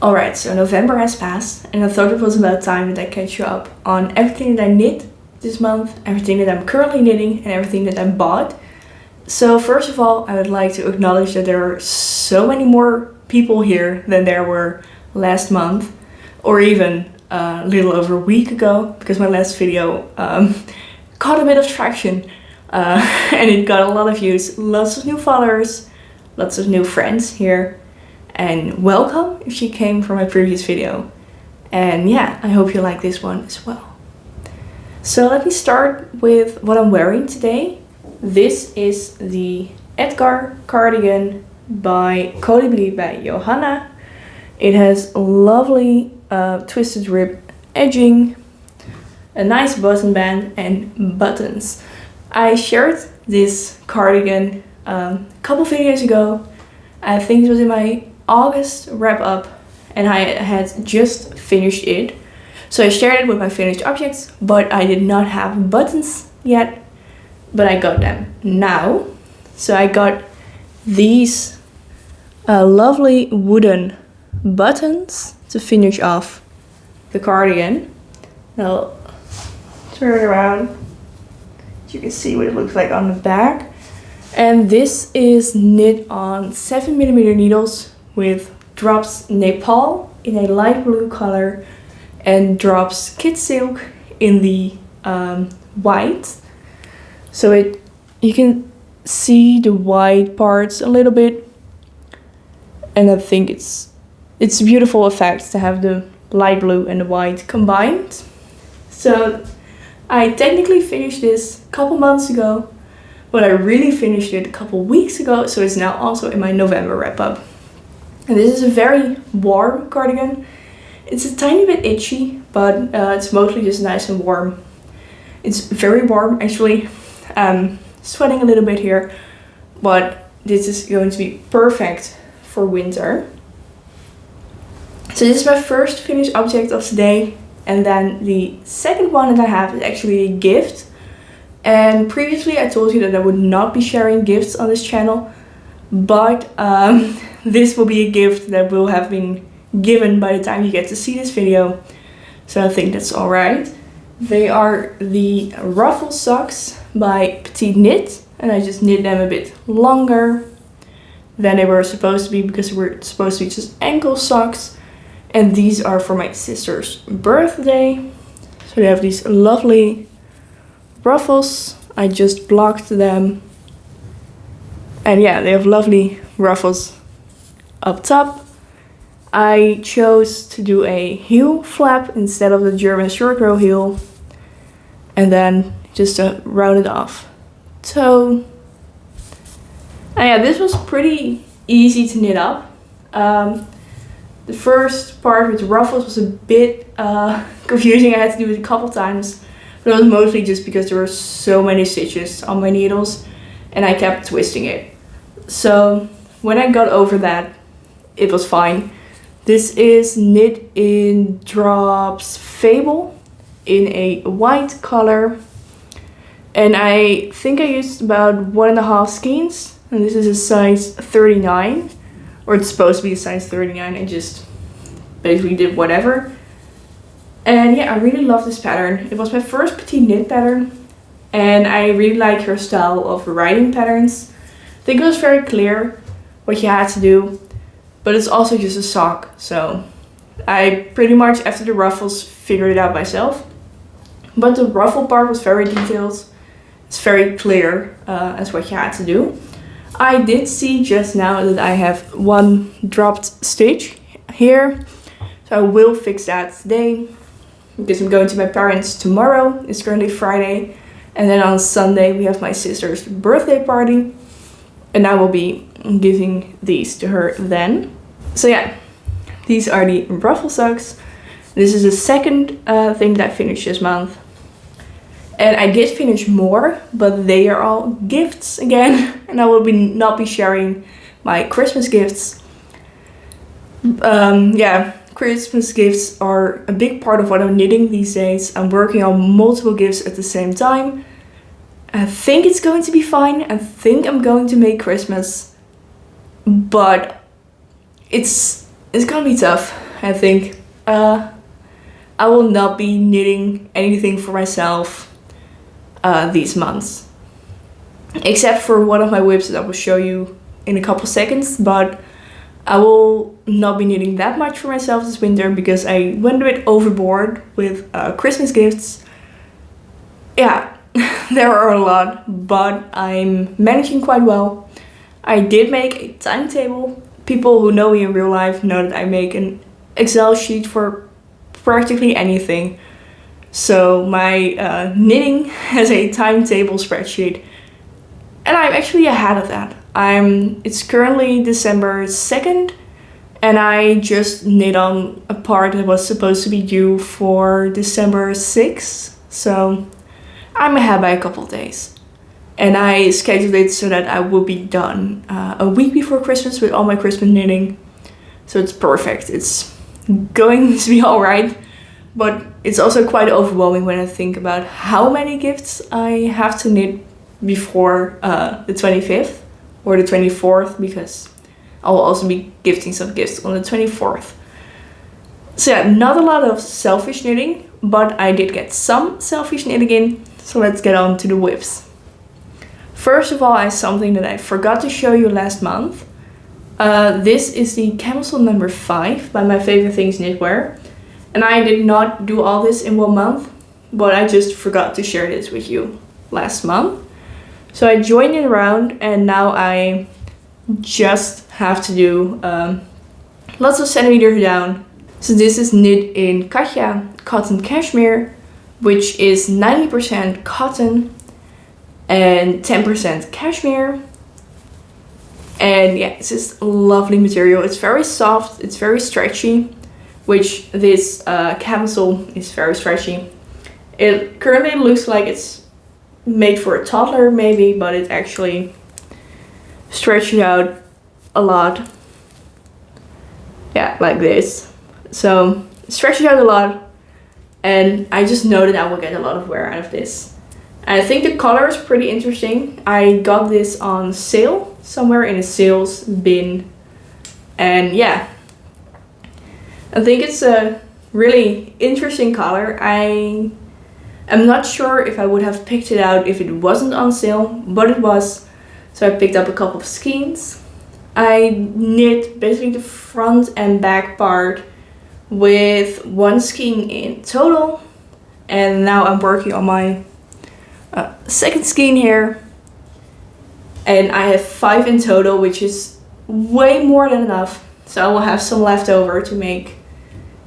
Alright, so November has passed and I thought it was about time that I catch you up on everything that I knit this month, everything that I'm currently knitting and everything that I bought. So first of all, I would like to acknowledge that there are so many more people here than there were last month or even a little over a week ago, because my last video caught a bit of traction and it got a lot of views, lots of new followers, lots of new friends here. And welcome if you came from my previous video. And yeah, I hope you like this one as well. So let me start with what I'm wearing today. This is the Edgar cardigan by Colibri by Johanna. It has lovely twisted rib edging, a nice button band and buttons. I shared this cardigan a couple videos ago. I think it was in my August wrap up and I had just finished it. So I shared it with my finished objects, but I did not have buttons yet, but I got them now. So I got these lovely wooden buttons to finish off the cardigan. I'll turn it around so you can see what it looks like on the back. And this is knit on 7mm needles with drops Nepal in a light blue color and drops kid silk in the white. So you can see the white parts a little bit, and I think it's a beautiful effect to have the light blue and the white combined. So I technically finished this a couple months ago, but I really finished it a couple weeks ago, so it's now also in my November wrap up. And this is a very warm cardigan. It's a tiny bit itchy, but it's mostly just nice and warm. It's very warm actually. Sweating a little bit here, but this is going to be perfect for winter. So this is my first finished object of today, and then the second one that I have is actually a gift. And previously I told you that I would not be sharing gifts on this channel, but this will be a gift that will have been given by the time you get to see this video. So I think that's alright. They are the ruffle socks by Petite Knit, and I just knit them a bit longer than they were supposed to be because they were supposed to be just ankle socks. And these are for my sister's birthday. So they have these lovely ruffles. I just blocked them. And yeah, they have lovely ruffles up top. I chose to do a heel flap instead of the German short row heel. And then just a rounded off toe. And yeah, this was pretty easy to knit up. The first part with the ruffles was a bit confusing. I had to do it a couple times. But it was mostly just because there were so many stitches on my needles and I kept twisting it. So when I got over that, it was fine. This is knit in drops Fable in a white color. And I think I used about 1.5 skeins. And this is a size 39. Or it's supposed to be a size 39. I just basically did whatever. And yeah, I really love this pattern. It was my first Petite Knit pattern. And I really like her style of writing patterns. I think it was very clear what you had to do, but it's also just a sock. So I pretty much, after the ruffles, figured it out myself. But the ruffle part was very detailed. It's very clear as what you had to do. I did see just now that I have one dropped stitch here. So I will fix that today, because I'm going to my parents tomorrow. It's currently Friday. And then on Sunday we have my sister's birthday party. And I will be giving these to her then. So yeah, these are the ruffle socks. This is the second thing that I finished this month. And I did finish more, but they are all gifts again. And I will not be sharing my Christmas gifts. Yeah, Christmas gifts are a big part of what I'm knitting these days. I'm working on multiple gifts at the same time. I think it's going to be fine. I think I'm going to make Christmas, but it's gonna be tough. I think I will not be knitting anything for myself these months. Except for one of my whips that I will show you in a couple seconds, but I will not be knitting that much for myself this winter because I went a bit overboard with Christmas gifts. Yeah, there are a lot, but I'm managing quite well. I did make a timetable. People who know me in real life know that I make an Excel sheet for practically anything. So my knitting has a timetable spreadsheet, and I'm actually ahead of that. It's currently December 2nd, and I just knit on a part that was supposed to be due for December 6th. So I'm ahead by a couple of days. And I scheduled it so that I will be done a week before Christmas with all my Christmas knitting. So it's perfect. It's going to be alright. But it's also quite overwhelming when I think about how many gifts I have to knit before the 25th or the 24th, because I will also be gifting some gifts on the 24th. So yeah, not a lot of selfish knitting, but I did get some selfish knitting in. So let's get on to the whips. First of all, I have something that I forgot to show you last month. This is the camisole number 5 by My Favorite Things Knitwear. And I did not do all this in 1 month, but I just forgot to share this with you last month. So I joined it around, and now I just have to do lots of centimeters down. So this is knit in Katja cotton cashmere, which is 90% cotton and 10% cashmere. And yeah, it's just a lovely material. It's very soft, it's very stretchy, which this camisole is very stretchy. It currently looks like it's made for a toddler maybe, but it actually stretches out a lot. Yeah, like this. So it stretches out a lot, and I just know that I will get a lot of wear out of this. And I think the color is pretty interesting. I got this on sale somewhere in a sales bin, and yeah, I think it's a really interesting color. I'm not sure if I would have picked it out if it wasn't on sale, but it was. So I picked up a couple of skeins. I knit basically the front and back part with 1 skein in total. And now I'm working on my second skein here. And I have 5 in total, which is way more than enough. So I will have some left over to make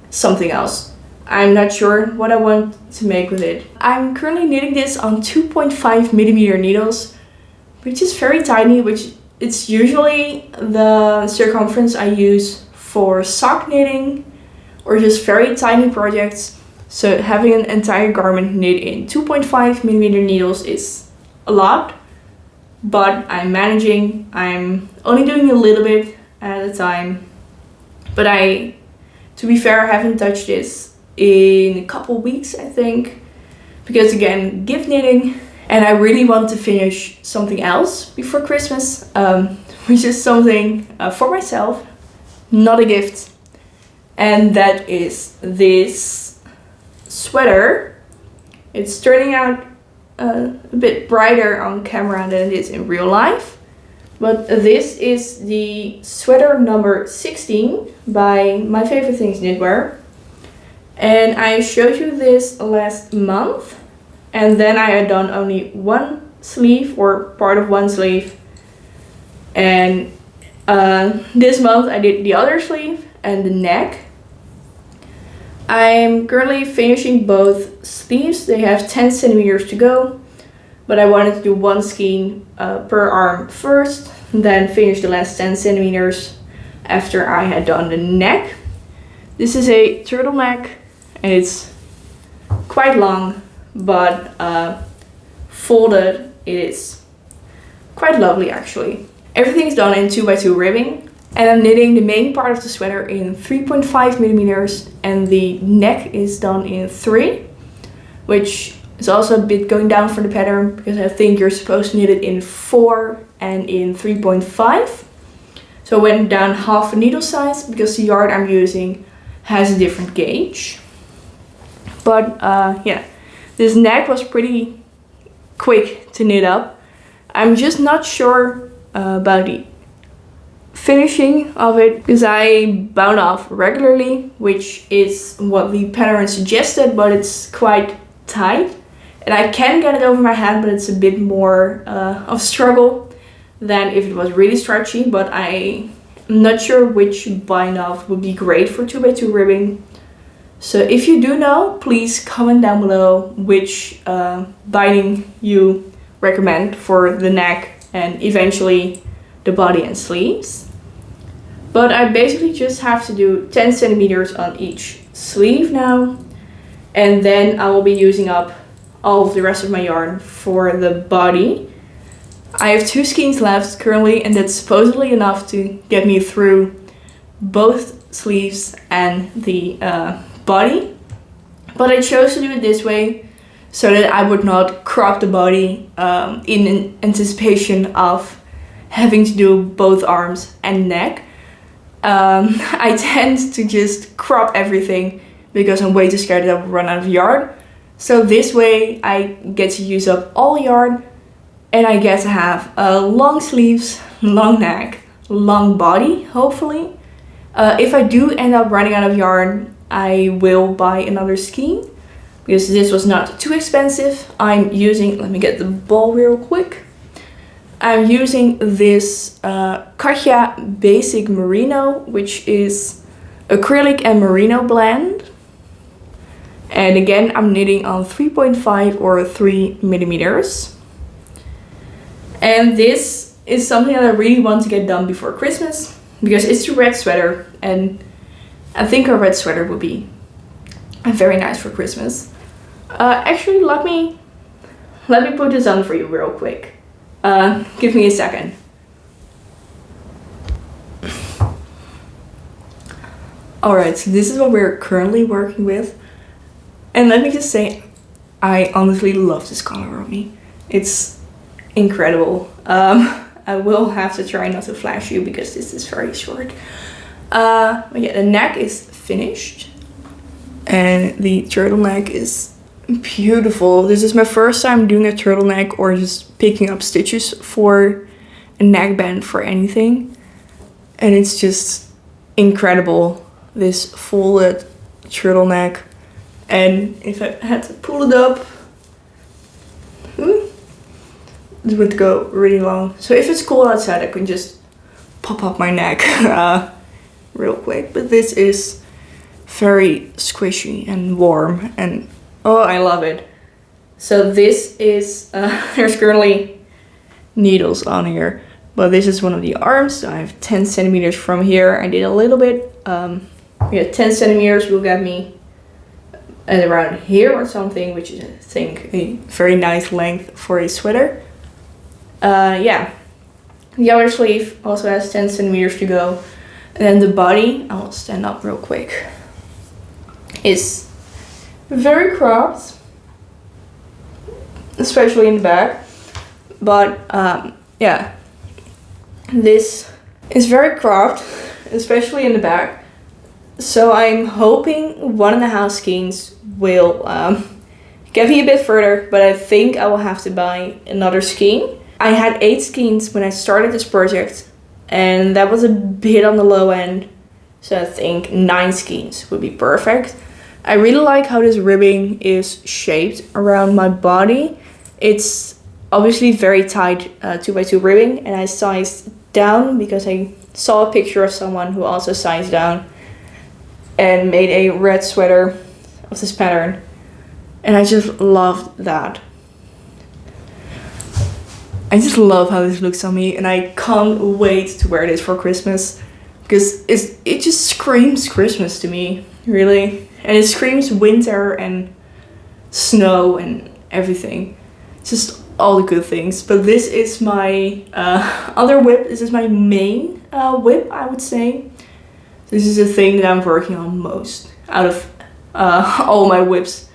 something else. I'm not sure what I want to make with it. I'm currently knitting this on 2.5mm needles, which is very tiny, which it's usually the circumference I use for sock knitting or just very tiny projects. So having an entire garment knit in 2.5mm needles is a lot, but I'm managing. I'm only doing a little bit at a time, but to be fair, I haven't touched this in a couple weeks, I think, because again, gift knitting, and I really want to finish something else before Christmas, which is something for myself, not a gift, and that is this sweater. It's turning out a bit brighter on camera than it is in real life, but this is the sweater number 16 by My Favorite Things Knitwear. And I showed you this last month, and then I had done only 1 sleeve or part of 1 sleeve, and this month I did the other sleeve and the neck. I'm currently finishing both sleeves. They have 10 centimeters to go, but I wanted to do 1 skein per arm first, then finish the last 10 centimeters after I had done the neck. This is a turtleneck, and it's quite long, but folded it is quite lovely actually. Everything is done in 2x2 ribbing, and I'm knitting the main part of the sweater in 3.5mm, and the neck is done in 3, which is also a bit going down for the pattern because I think you're supposed to knit it in 4 and in 3.5. So I went down half a needle size because the yarn I'm using has a different gauge. But yeah, this neck was pretty quick to knit up. I'm just not sure about the finishing of it because I bound off regularly, which is what the pattern suggested, but it's quite tight. And I can get it over my hand, but it's a bit more of a struggle than if it was really stretchy. But I'm not sure which bind off would be great for 2x2 ribbing. So if you do know, please comment down below which binding you recommend for the neck and eventually the body and sleeves. But I basically just have to do 10 centimeters on each sleeve now. And then I will be using up all of the rest of my yarn for the body. I have 2 skeins left currently, and that's supposedly enough to get me through both sleeves and the body. But I chose to do it this way so that I would not crop the body in anticipation of having to do both arms and neck. I tend to just crop everything because I'm way too scared that I will run out of yarn. So this way I get to use up all yarn and I get to have long sleeves, long neck, long body, hopefully. If I do end up running out of yarn, I will buy another skein because this was not too expensive. I'm using, let me get the ball real quick. I'm using this Katja Basic Merino, which is acrylic and merino blend. And again, I'm knitting on 3.5 or 3 millimeters. And this is something that I really want to get done before Christmas because it's a red sweater and I think a red sweater would be very nice for Christmas. Actually, let me put this on for you real quick. Give me a second. Alright, so this is what we're currently working with. And let me just say, I honestly love this color on me. It's incredible. I will have to try not to flash you because this is very short. But yeah, the neck is finished. And the turtleneck is beautiful. This is my first time doing a turtleneck or just picking up stitches for a neckband for anything. And it's just incredible, this folded turtleneck. And if I had to pull it up, it would go really long. So if it's cold outside, I can just pop up my neck real quick. But this is very squishy and warm and oh, I love it. So this is, there's currently needles on here, but this is one of the arms. So I have 10 centimeters from here. I did a little bit. Yeah, 10 centimeters will get me at around here or something, which is, I think, a very nice length for a sweater. Yeah, the other sleeve also has 10 centimeters to go. And then the body, I'll stand up real quick, is very cropped, especially in the back. But yeah, this is very cropped, especially in the back. So I'm hoping 1.5 skeins will get me a bit further, but I think I will have to buy another skein. I had 8 skeins when I started this project, and that was a bit on the low end. So I think 9 skeins would be perfect. I really like how this ribbing is shaped around my body. It's obviously very tight 2x2 ribbing, and I sized down because I saw a picture of someone who also sized down and made a red sweater of this pattern, and I just loved that. I just love how this looks on me, and I can't wait to wear this for Christmas because it just screams Christmas to me, really. And it screams winter and snow and everything. It's just all the good things. But this is my other whip. This is my main whip, I would say. This is the thing that I'm working on most out of all my whips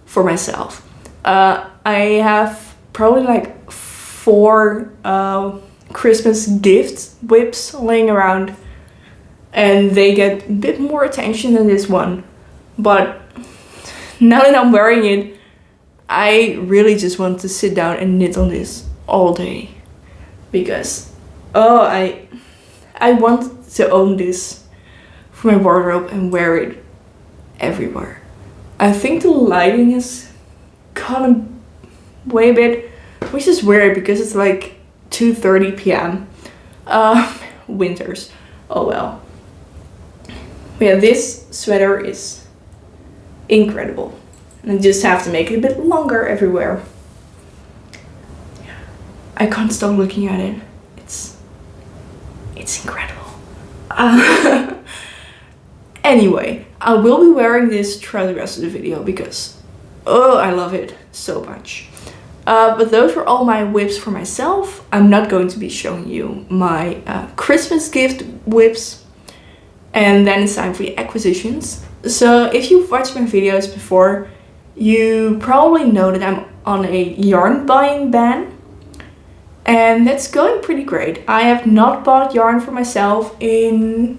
for myself. I have probably like 4 Christmas gift whips laying around. and they get a bit more attention than this one. But now that I'm wearing it, I really just want to sit down and knit on this all day, because I want to own this for my wardrobe and wear it everywhere. I think the lighting is kind of way a bit, which is weird because it's like 2:30 p.m. Winters. Oh well. But yeah, this sweater is incredible. And I just have to make it a bit longer everywhere. I can't stop looking at it. It's incredible. Anyway, I will be wearing this throughout the rest of the video because I love it so much. But those were all my whips for myself. I'm not going to be showing you my Christmas gift whips. And then it's time for the acquisitions. So if you've watched my videos before, you probably know that I'm on a yarn buying ban. And that's going pretty great. I have not bought yarn for myself in,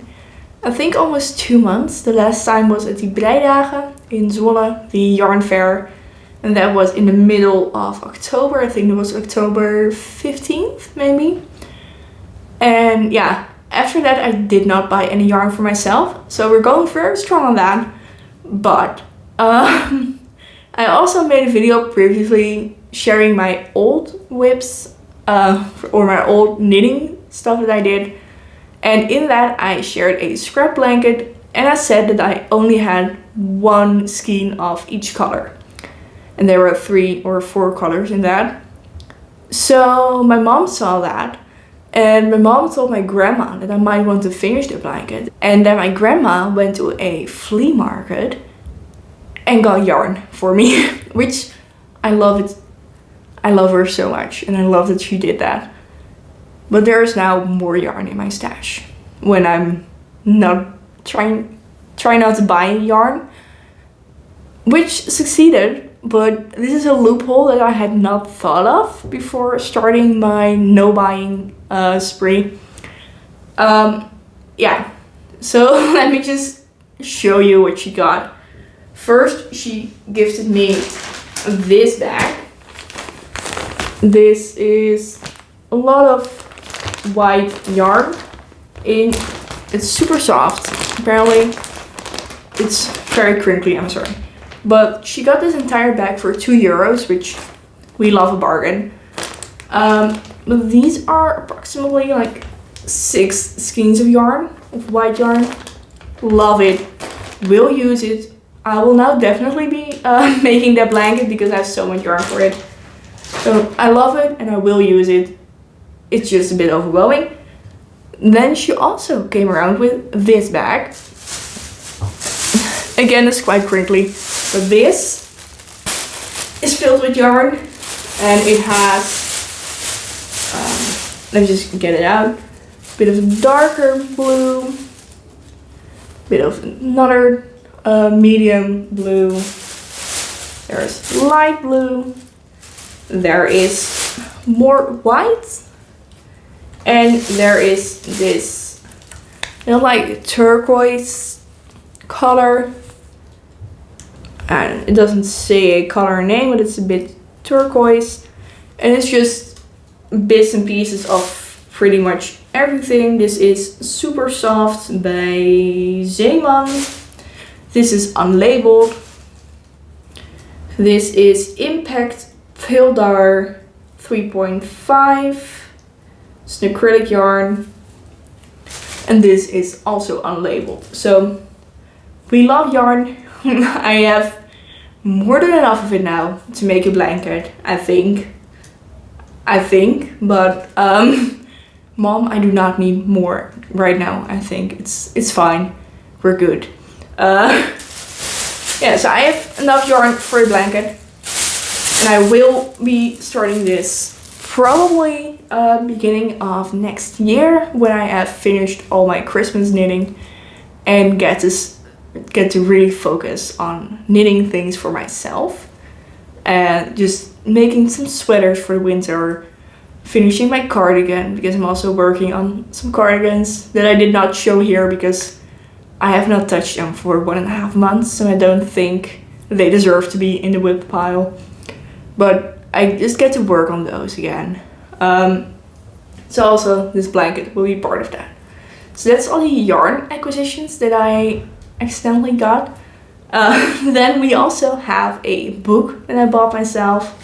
I think, almost 2 months. The last time was at the Breidagen in Zwolle, the yarn fair. And that was in the middle of October. I think it was October 15th, maybe. And yeah, after that I did not buy any yarn for myself. So we're going very strong on that. But I also made a video previously sharing my old whips or my old knitting stuff that I did. And in that I shared a scrap blanket, and I said that I only had one skein of each color. And there were 3 or 4 colors in that. So my mom saw that, and my mom told my grandma that I might want to finish the blanket. And then my grandma went to a flea market and got yarn for me, which I love it. I love her so much, and I love that she did that. But there is now more yarn in my stash when I'm not trying not to buy yarn, which succeeded. But this is a loophole that I had not thought of before starting my no buying spree. Yeah, so let me just show you what she got. First, she gifted me this bag. This is a lot of white yarn. It's super soft. Apparently, it's very crinkly, I'm sorry. But she got this entire bag for €2, which we love a bargain. But these are approximately like 6 skeins of yarn, of white yarn. Love it. Will use it. I will now definitely be making that blanket because I have so much yarn for it. So I love it and I will use it. It's just a bit overwhelming. Then she also came around with this bag. Again, it's quite crinkly. But this is filled with yarn, and it has, let me just get it out, a bit of darker blue, a bit of another medium blue, there's light blue, there is more white, and there is this, like turquoise color. And it doesn't say a color name, but it's a bit turquoise. And it's just bits and pieces of pretty much everything. This is Super Soft by Zeeman. This is unlabeled. This is Impact Vildar 3.5. It's an acrylic yarn. And this is also unlabeled. So we love yarn. I have more than enough of it now to make a blanket, I think. But Mom, I do not need more right now. I think it's fine. We're good. Yeah, so I have enough yarn for a blanket, and I will be starting this probably beginning of next year when I have finished all my Christmas knitting and get to really focus on knitting things for myself and just making some sweaters for the winter, finishing my cardigan because I'm also working on some cardigans that I did not show here because I have not touched them for 1.5 months, so I don't think they deserve to be in the whip pile. But I just get to work on those again. So also this blanket will be part of that. So that's all the yarn acquisitions that I accidentally got. Then we also have a book that I bought myself.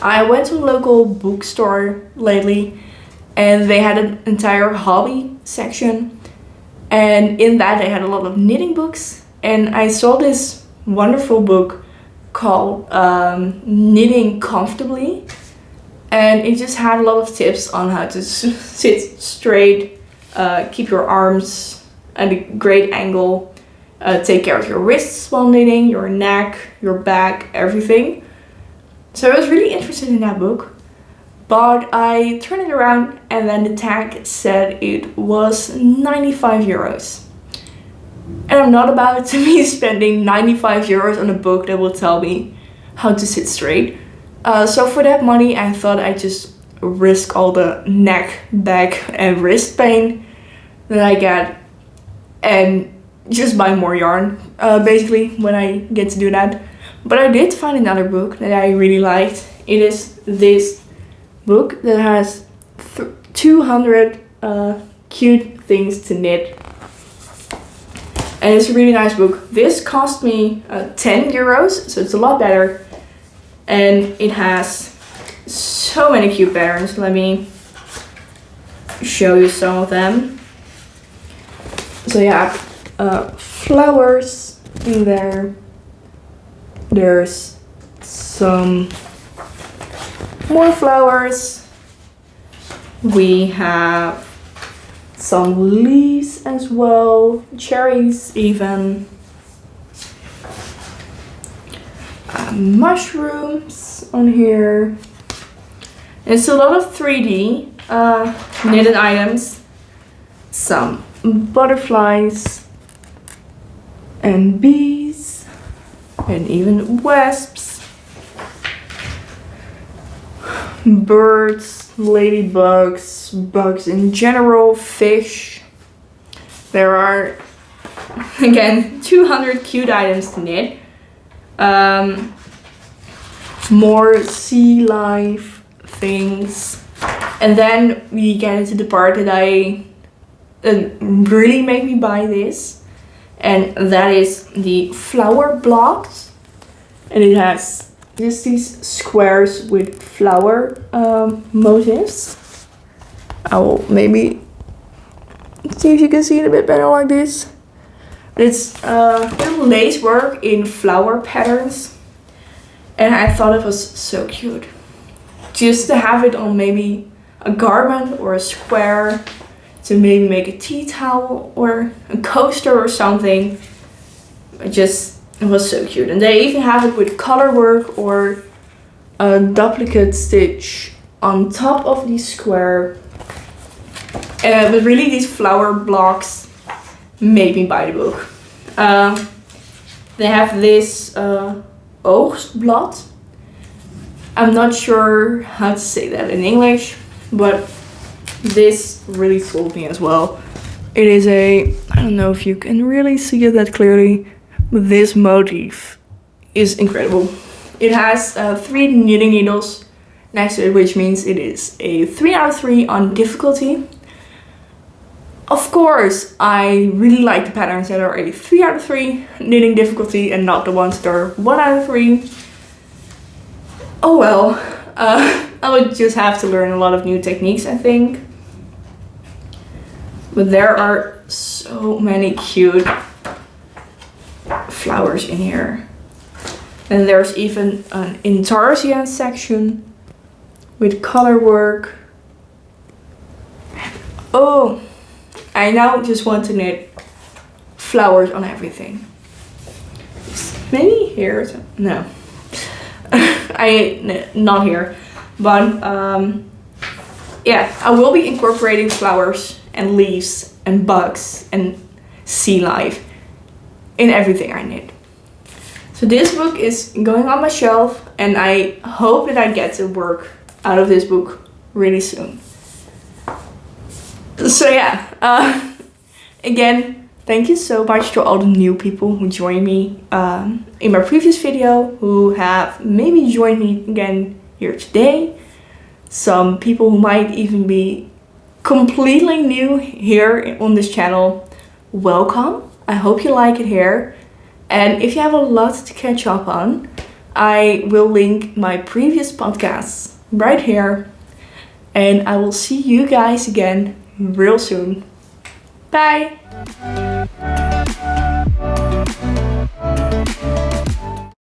I went to a local bookstore lately and they had an entire hobby section. And in that they had a lot of knitting books. And I saw this wonderful book called Knitting Comfortably. And it just had a lot of tips on how to sit straight, keep your arms at a great angle, take care of your wrists while knitting, your neck, your back, everything. So I was really interested in that book, but I turned it around and then the tag said it was 95 euros. And I'm not about to be spending 95 euros on a book that will tell me how to sit straight. So for that money, I thought I'd just risk all the neck, back and wrist pain that I get and just buy more yarn, basically, when I get to do that. But I did find another book that I really liked. It is this book that has 200 cute things to knit. And it's a really nice book. This cost me 10 euros, so it's a lot better. And it has so many cute patterns. Let me show you some of them. So yeah, flowers in there. There's some more flowers. We have some leaves as well, cherries even. Mushrooms on here. It's a lot of 3D knitted items. Some butterflies and bees and even wasps. Birds, ladybugs, bugs in general, fish. There are again 200 cute items to knit. More sea life things, and then we get into the part that really made me buy this, and that is the flower blocks. And it has just these squares with flower motifs. I will maybe see if you can see it a bit better like this. It's little lace work in flower patterns, and I thought it was so cute. Just to have it on maybe a garment or a square, to maybe make a tea towel or a coaster or something. It was so cute. And they even have it with color work or a duplicate stitch on top of the square. But really these flower blocks made me buy the book. They have this oogstblad. I'm not sure how to say that in English, but this really sold me as well. It is I don't know if you can really see it that clearly, but this motif is incredible. It has 3 knitting needles next to it, which means it is a 3 out of 3 on difficulty. Of course, I really like the patterns that are a 3 out of 3 knitting difficulty and not the ones that are 1 out of 3. Oh well, I would just have to learn a lot of new techniques, I think. But there are so many cute flowers in here. And there's even an intarsia section with color work. Oh, I now just want to knit flowers on everything. Maybe here, no. Not here, but yeah, I will be incorporating flowers and leaves and bugs and sea life in everything I knit. So this book is going on my shelf, and I hope that I get to work out of this book really soon. So yeah, again, thank you so much to all the new people who joined me in my previous video, who have maybe joined me again here today. Some people who might even be completely new here on this channel. Welcome. I hope you like it here. And if you have a lot to catch up on, I will link my previous podcasts right here. And I will see you guys again real soon. Bye!